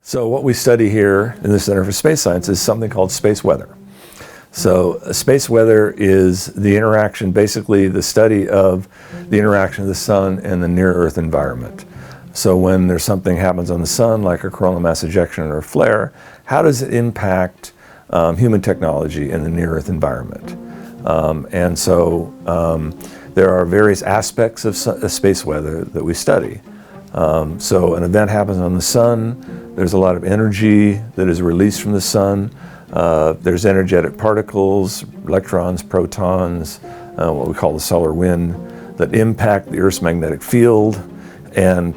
So what we study here in the Center for Space Science is something called space weather. So space weather is the interaction, basically the study of the interaction of the sun and the near-Earth environment. So when there's something happens on the sun, like a coronal mass ejection or a flare, how does it impact human technology in the near-Earth environment? There are various aspects of space weather that we study. So an event happens on the sun, there's a lot of energy that is released from the sun. There's energetic particles, electrons, protons, what we call the solar wind, that impact the Earth's magnetic field and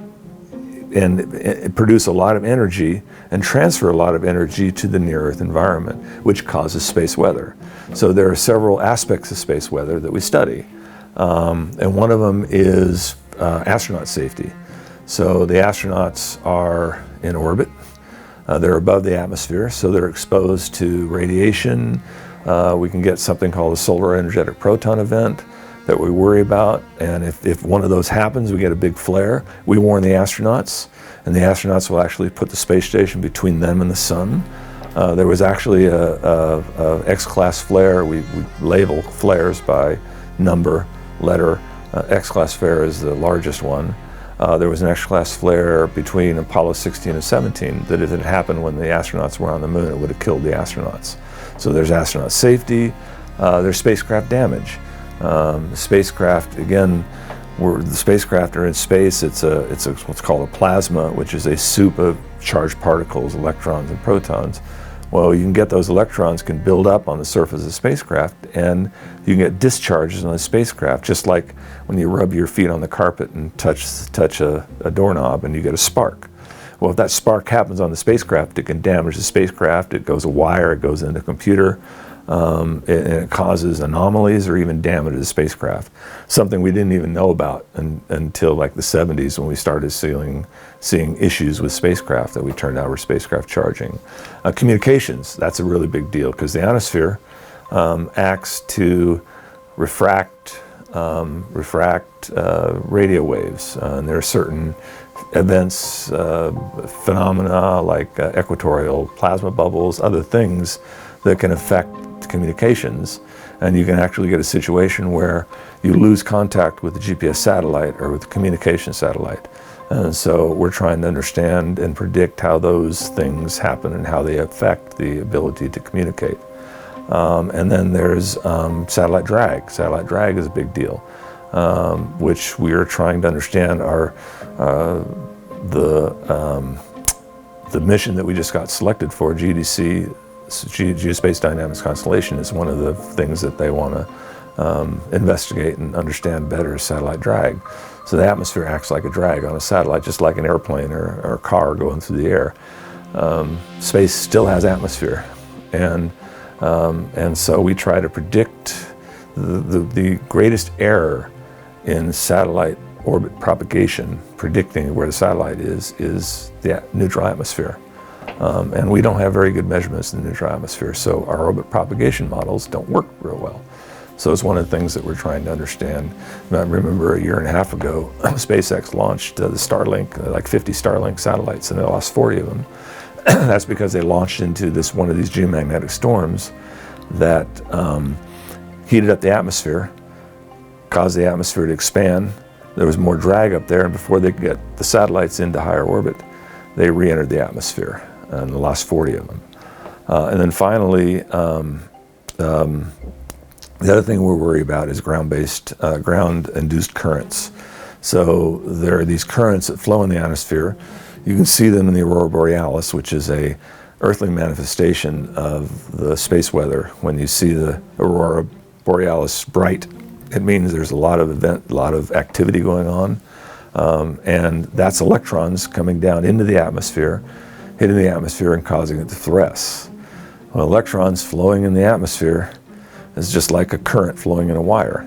produce a lot of energy and transfer a lot of energy to the near-Earth environment, which causes space weather. So there are several aspects of space weather that we study. And one of them is astronaut safety. So the astronauts are in orbit. They're above the atmosphere, so they're exposed to radiation. We can get something called a solar energetic proton event that we worry about. And if one of those happens, we get a big flare. We warn the astronauts, and the astronauts will actually put the space station between them and the sun. There was actually a X-class flare. We label flares by number, letter. X-class flare is the largest one. There was an X-class flare between Apollo 16 and 17 that if it happened when the astronauts were on the moon, it would have killed the astronauts. So there's astronaut safety, there's spacecraft damage. The spacecraft, again, the spacecraft are in space. It's what's called a plasma, which is a soup of charged particles, electrons and protons. Well, you can get those electrons can build up on the surface of the spacecraft, and you can get discharges on the spacecraft, just like when you rub your feet on the carpet and touch a doorknob and you get a spark. Well, if that spark happens on the spacecraft, it can damage the spacecraft. It goes a wire, it goes into a computer, and it causes anomalies or even damages the spacecraft. Something we didn't even know about until like the 70s when we started seeing issues with spacecraft that we turned out were spacecraft charging. Communications, that's a really big deal because the ionosphere acts to refract radio waves. And there are certain events, phenomena like equatorial plasma bubbles, other things that can affect communications, and you can actually get a situation where you lose contact with the GPS satellite or with the communication satellite. And so we're trying to understand and predict how those things happen and how they affect the ability to communicate. And then there's satellite drag. Satellite drag is a big deal, which we are trying to understand. The mission that we just got selected for, GDC, Geospace Dynamics Constellation, is one of the things that they want to investigate and understand better is satellite drag. So the atmosphere acts like a drag on a satellite, just like an airplane or a car going through the air. Space still has atmosphere, and so we try to predict the greatest error in satellite orbit propagation, predicting where the satellite is the neutral atmosphere. And we don't have very good measurements in the neutral atmosphere, so our orbit propagation models don't work real well. So it's one of the things that we're trying to understand. And I remember a year and a half ago, SpaceX launched the Starlink, like 50 Starlink satellites, and they lost 40 of them. That's because they launched into one of these geomagnetic storms that heated up the atmosphere, caused the atmosphere to expand. There was more drag up there, and before they could get the satellites into higher orbit, they re-entered the atmosphere, and they lost 40 of them. And then finally, the other thing we're worried about is ground-induced currents. So there are these currents that flow in the ionosphere. You can see them in the aurora borealis, which is a earthly manifestation of the space weather. When you see the aurora borealis bright, it means there's a lot of activity going on. And that's electrons coming down into the atmosphere, hitting the atmosphere and causing it to fluoresce. Well, electrons flowing in the atmosphere is just like a current flowing in a wire.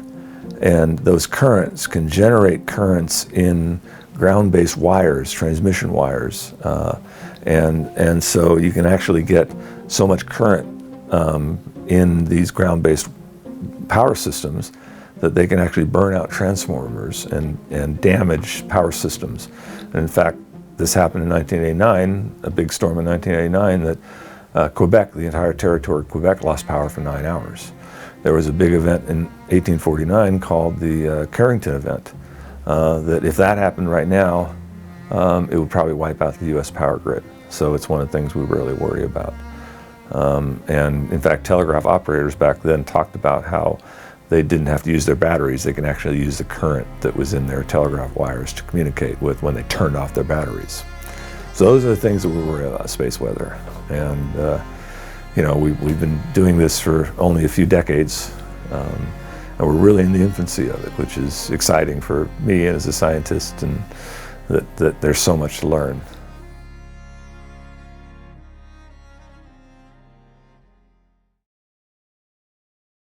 And those currents can generate currents in ground-based wires, transmission wires. And so you can actually get so much current in these ground-based power systems that they can actually burn out transformers and damage power systems. And in fact, this happened in 1989, a big storm in 1989, that Quebec, the entire territory of Quebec, lost power for 9 hours. There was a big event in 1849 called the Carrington event, that if that happened right now, it would probably wipe out the U.S. power grid. So it's one of the things we really worry about. And in fact, telegraph operators back then talked about how they didn't have to use their batteries. They can actually use the current that was in their telegraph wires to communicate with when they turned off their batteries. So those are the things that we worry about space weather. And you know, we've been doing this for only a few decades, and we're really in the infancy of it, which is exciting for me as a scientist, and that there's so much to learn.